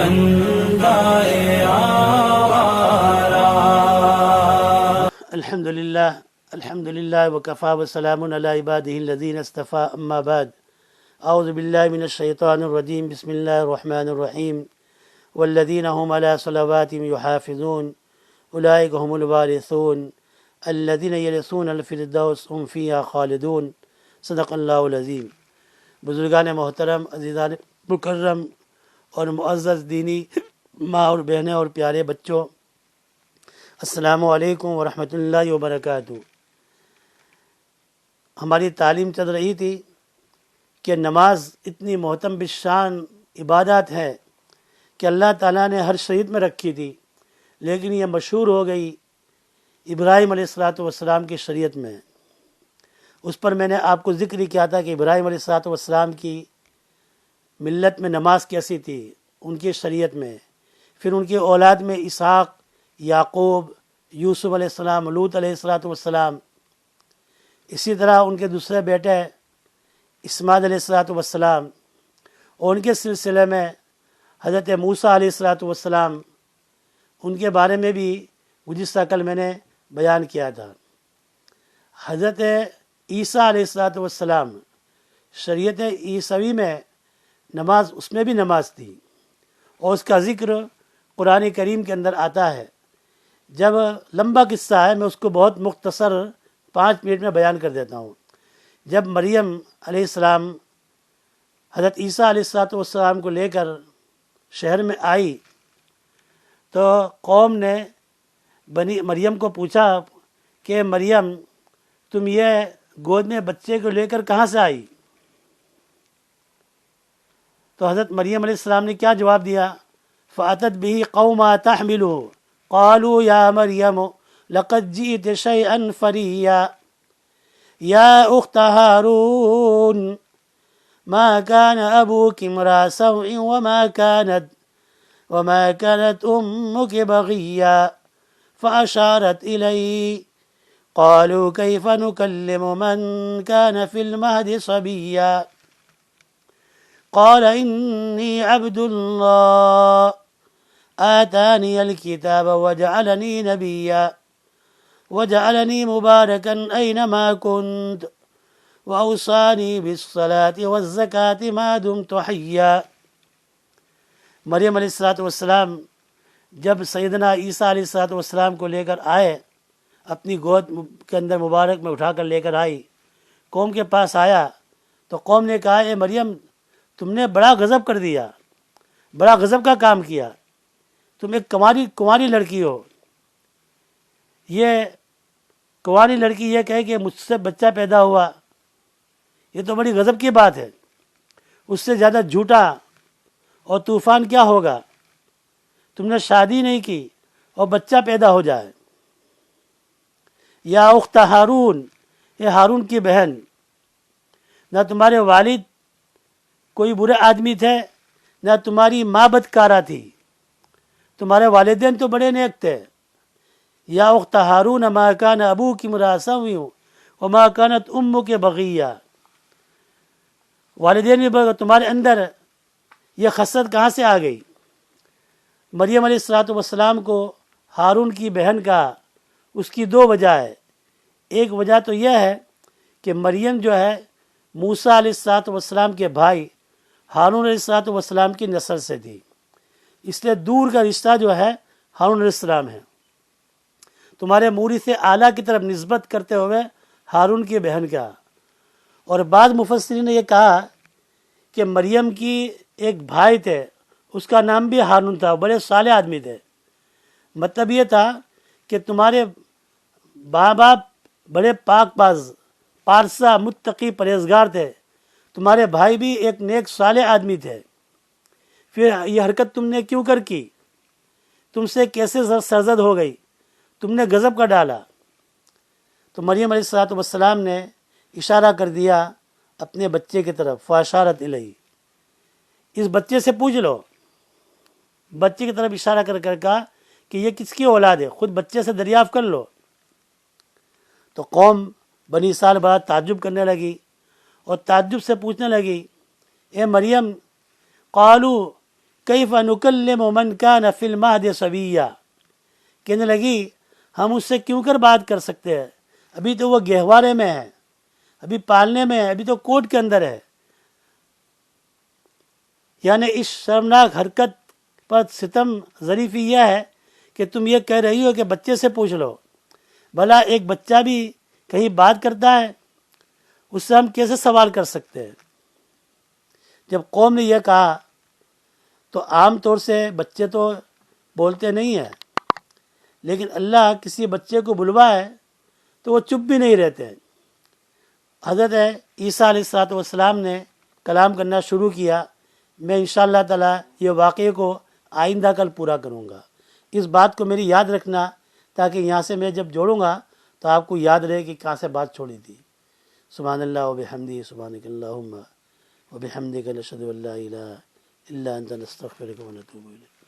بندائے آوارا۔ الحمد للہ وکفا وسلام علی عبادہ الذین اصطفیٰ، اما بعد، اعوذ باللہ من الشیطان الرجیم، بسم اللہ الرحمن الرحیم، والذین هم علی صلواتهم یحافظون اولئک هم الوارثون الذین یرثون الفردوس هم فیہا خالدون۔ صدق اللہ العظیم۔ بزرگان محترم، عزیزان مکرم اور معزز دینی ماں اور بہنیں اور پیارے بچوں، السلام علیکم ورحمۃ اللہ وبرکاتہ۔ ہماری تعلیم چل رہی تھی کہ نماز اتنی محترم بالشان عبادت ہے کہ اللہ تعالیٰ نے ہر شریعت میں رکھی تھی، لیکن یہ مشہور ہو گئی ابراہیم علیہ السلام کی شریعت میں۔ اس پر میں نے آپ کو ذکر کیا تھا کہ ابراہیم علیہ السلام کی ملت میں نماز کیسی تھی، ان کی شریعت میں۔ پھر ان کی اولاد میں اسحاق، یعقوب، یوسف علیہ السلام، لوط علیہ السلام، اسی طرح ان کے دوسرے بیٹے اسماعیل علیہ السلام، اور ان کے سلسلے میں حضرت موسیٰ علیہ السلام، ان کے بارے میں بھی گزشتہ کل میں نے بیان کیا تھا۔ حضرت عیسیٰ علیہ السلام، شریعت عیسوی میں نماز، اس میں بھی نماز تھی، اور اس کا ذکر قرآن کریم کے اندر آتا ہے۔ جب لمبا قصہ ہے، میں اس کو بہت مختصر 5 منٹ میں بیان کر دیتا ہوں۔ جب مریم علیہ السلام حضرت عیسیٰ علیہ السلام کو لے کر شہر میں آئی تو قوم نے مریم کو پوچھا کہ مریم، تم یہ گود میں بچے کو لے کر کہاں سے آئی؟ تو حضرت مریم علیہ السلام نے کیا جواب دیا؟ فَأَتَتْ بِهِ قَوْمًا تَحْمِلُهُ قَالُوا يَا مَرْيَمُ لَقَدْ جِئْتِ شَيْئًا فَرِيًّا يَا أُخْتَ هَارُونَ مَا كَانَ أَبُوكِ امْرَأَ سَوْءٍ وَمَا كَانَتْ أُمُّكِ بَغِيًّا فَأَشَارَتْ إِلَيْهِ قَالُوا كَيْفَ نُكَلِّمُ مَنْ كَانَ فِي الْمَهْدِ صَبِيًّا قال إني عبد الله آتاني الكتاب وجعلني نبيا وجعلني مباركا أينما كنت وأوصاني بالصلاة والزكاة ما دمت حيا۔ مریم علیہ السلام جب سیدنا عیسیٰ علیہ السلام کو لے کر آئے، اپنی گود کے اندر مبارک میں اٹھا کر لے کر آئی، قوم کے پاس آیا تو قوم نے کہا، اے مریم، تم نے بڑا غضب کر دیا، بڑا غضب کا کام کیا، تم ایک کنواری لڑکی ہو۔ یہ کنواری لڑکی یہ کہے کہ مجھ سے بچہ پیدا ہوا، یہ تو بڑی غضب کی بات ہے۔ اس سے زیادہ جھوٹا اور طوفان کیا ہوگا؟ تم نے شادی نہیں کی اور بچہ پیدا ہو جائے۔ یا اخت ہارون، یہ ہارون کی بہن، نہ تمہارے والد کوئی برے آدمی تھے، نہ تمہاری ماں بدکارہ تھی، تمہارے والدین تو بڑے نیک تھے۔ یا اخت ہارون ما کان ابوک امرأ سوء وما کانت امک بغیہ، والدین بھی تمہارے اندر یہ خصلت کہاں سے آ گئی؟ مریم علیہ السلام کو ہارون کی بہن کا اس کی 2 وجہ ہے۔ ایک وجہ تو یہ ہے کہ مریم جو ہے موسیٰ علیہ السلام کے بھائی ہارون علیہ السلام کی نسل سے تھی، اس لیے دور کا رشتہ جو ہے ہارون علیہ السلام ہے۔ تمہارے مورث اعلیٰ کی طرف نسبت کرتے ہوئے ہارون کی بہن کا۔ اور بعض مفسرین نے یہ کہا کہ مریم کی ایک بھائی تھے، اس کا نام بھی ہارون تھا، بڑے صالح آدمی تھے۔ مطلب یہ تھا کہ تمہارے ماں باپ بڑے پاک باز، پارسا، متقی، پرہیزگار تھے، تمہارے بھائی بھی ایک نیک صالح آدمی تھے، پھر یہ حرکت تم نے کیوں کی؟ تم سے کیسے سرزد ہو گئی؟ تم نے غضب کا ڈالا۔ تو مریم علیہ السلام نے اشارہ کر دیا اپنے بچے کی طرف، فاشارت الیہ، اس بچے سے پوچھ لو۔ بچے کی طرف اشارہ کر کر کہا کہ یہ کس کی اولاد ہے، خود بچے سے دریافت کر لو۔ تو قوم بنی اسرائیل بڑا تعجب کرنے لگی اور تعجب سے پوچھنے لگی، اے مریم، قالو، کیف نکلم من کان فی المہد صبیا، کہنے لگی ہم اس سے کیوں کر بات کر سکتے ہیں، ابھی تو وہ گہوارے میں ہے، ابھی پالنے میں ہے، ابھی تو کوٹ کے اندر ہے۔ یعنی اس شرمناک حرکت پر ستم ظریفی یہ ہے کہ تم یہ کہہ رہی ہو کہ بچے سے پوچھ لو، بھلا ایک بچہ بھی کہیں بات کرتا ہے، اس سے ہم کیسے سوال کر سکتے ہیں؟ جب قوم نے یہ کہا تو عام طور سے بچے تو بولتے نہیں ہیں، لیکن اللہ کسی بچے کو بلوائے تو وہ چپ بھی نہیں رہتے۔ حضرت عیسیٰ علیہ السلام نے کلام کرنا شروع کیا۔ میں انشاءاللہ تعالی یہ واقعے کو آئندہ کل پورا کروں گا۔ اس بات کو میری یاد رکھنا، تاکہ یہاں سے میں جب جوڑوں گا تو آپ کو یاد رہے کہ کہاں سے بات چھوڑی تھی۔ سبحان اللہ و بحمدہ، سبحانک اللہم و بحمدک، نشہد ان لا الہ الا انت، نستغفرک و نتوب الیک۔